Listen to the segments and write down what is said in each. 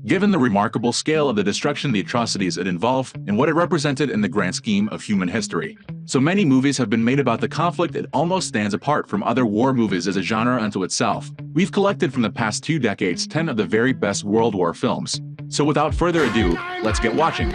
given the remarkable scale of the destruction, the atrocities it involved, and what it represented in the grand scheme of human history. So many movies have been made about the conflict, it almost stands apart from other war movies as a genre unto itself. We've collected from the past 2 decades 10 of the very best World War films. So without further ado, let's get watching.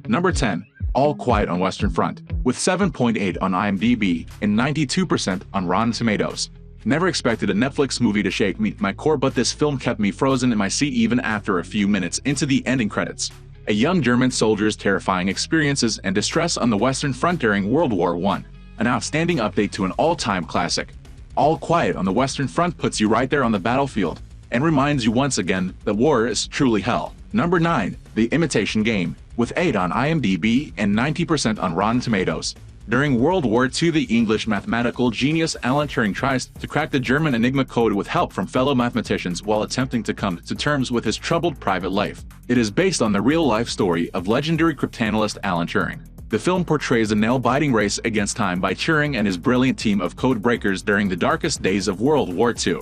Number 10. All Quiet on Western Front, with 7.8 on IMDb and 92% on Rotten Tomatoes. Never expected a Netflix movie to shake me to my core, but this film kept me frozen in my seat even after a few minutes into the ending credits. A young German soldier's terrifying experiences and distress on the Western Front during World War I. An outstanding update to an all-time classic. All Quiet on the Western Front puts you right there on the battlefield and reminds you once again that war is truly hell. Number 9. The Imitation Game, with 8 on IMDb and 90% on Rotten Tomatoes. During World War II, the English mathematical genius Alan Turing tries to crack the German Enigma code with help from fellow mathematicians while attempting to come to terms with his troubled private life. It is based on the real-life story of legendary cryptanalyst Alan Turing. The film portrays a nail-biting race against time by Turing and his brilliant team of code breakers during the darkest days of World War II.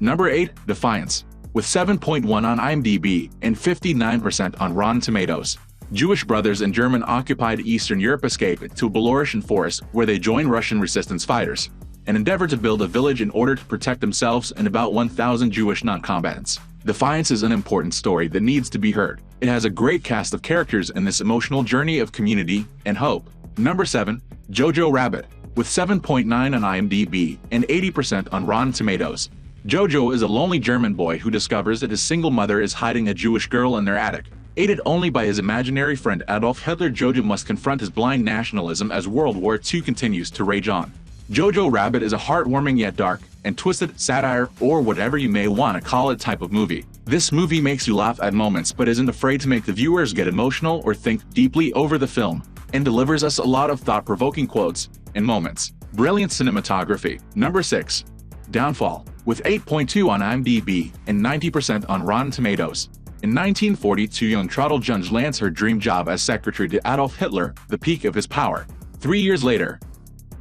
Number 8. Defiance, with 7.1 on IMDb and 59% on Rotten Tomatoes. Jewish brothers in German-occupied Eastern Europe escape to a Belarusian forest where they join Russian resistance fighters and endeavor to build a village in order to protect themselves and about 1,000 Jewish non-combatants. Defiance is an important story that needs to be heard. It has a great cast of characters in this emotional journey of community and hope. Number 7. JOJO Rabbit, with 7.9 on IMDb and 80% on Rotten Tomatoes. JOJO is a lonely German boy who discovers that his single mother is hiding a Jewish girl in their attic. Aided only by his imaginary friend Adolf Hitler, JOJO must confront his blind nationalism as World War II continues to rage on. JOJO Rabbit is a heartwarming yet dark and twisted satire, or whatever you may want to call it, type of movie. This movie makes you laugh at moments but isn't afraid to make the viewers get emotional or think deeply over the film, and delivers us a lot of thought-provoking quotes and moments. Brilliant cinematography. Number 6. Downfall, with 8.2 on IMDb and 90% on Rotten Tomatoes. In 1942, young Traudl Junge lands her dream job as secretary to Adolf Hitler, the peak of his power. 3 years later,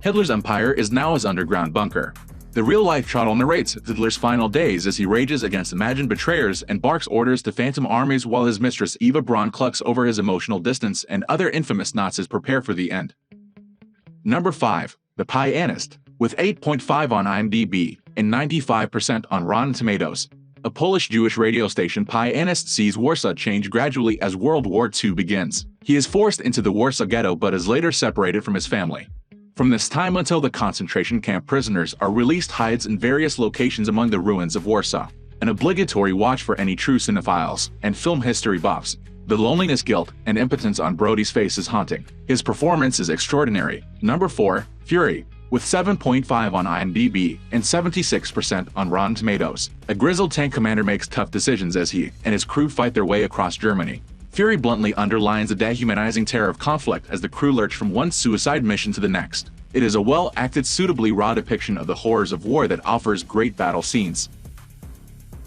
Hitler's empire is now his underground bunker. The real-life Traudl narrates Hitler's final days as he rages against imagined betrayers and barks orders to phantom armies while his mistress Eva Braun clucks over his emotional distance and other infamous Nazis prepare for the end. Number 5. The Pianist, with 8.5 on IMDb and 95% on Rotten Tomatoes. A Polish-Jewish radio station, PIANIST, sees Warsaw change gradually as World War II begins. He is forced into the Warsaw ghetto but is later separated from his family. From this time until the concentration camp, prisoners are released, hides in various locations among the ruins of Warsaw. An obligatory watch for any true cinephiles and film history buffs. The loneliness, guilt, and impotence on Brody's face is haunting. His performance is extraordinary. Number 4. Fury, with 7.5 on IMDb and 76% on Rotten Tomatoes. A grizzled tank commander makes tough decisions as he and his crew fight their way across Germany. Fury bluntly underlines the dehumanizing terror of conflict as the crew lurch from one suicide mission to the next. It is a well-acted, suitably raw depiction of the horrors of war that offers great battle scenes.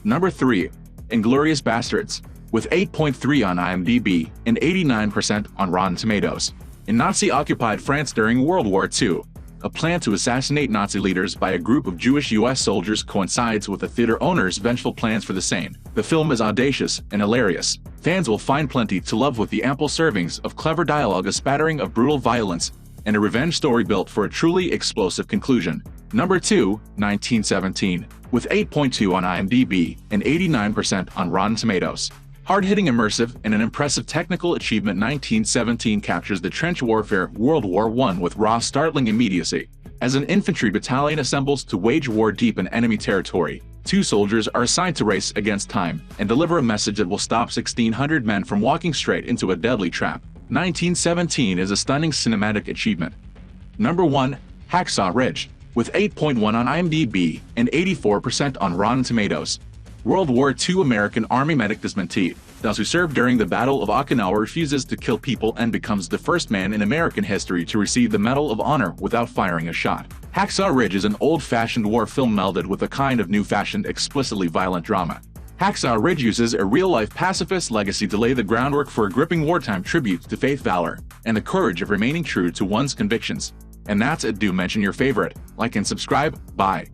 Number 3. Inglourious Bastards, with 8.3 on IMDb and 89% on Rotten Tomatoes. In Nazi-occupied France during World War II, a plan to assassinate Nazi leaders by a group of Jewish U.S. soldiers coincides with the theater owner's vengeful plans for the same. The film is audacious and hilarious. Fans will find plenty to love with the ample servings of clever dialogue, a spattering of brutal violence, and a revenge story built for a truly explosive conclusion. Number 2. 1917, with 8.2 on IMDb and 89% on Rotten Tomatoes. Hard-hitting, immersive, and an impressive technical achievement, 1917 captures the trench warfare World War I with raw, startling immediacy. As an infantry battalion assembles to wage war deep in enemy territory, 2 soldiers are assigned to race against time and deliver a message that will stop 1,600 men from walking straight into a deadly trap. 1917 is a stunning cinematic achievement. Number 1. Hacksaw Ridge, with 8.1 on IMDb and 84% on Rotten Tomatoes. World War II American Army medic Desmond T. Doss, who served during the Battle of Okinawa, refuses to kill people and becomes the first man in American history to receive the Medal of Honor without firing a shot. Hacksaw Ridge is an old-fashioned war film melded with a kind of new-fashioned, explicitly violent drama. Hacksaw Ridge uses a real-life pacifist legacy to lay the groundwork for a gripping wartime tribute to faith, valor, and the courage of remaining true to one's convictions. And that's it. Do mention your favorite, like and subscribe. Bye.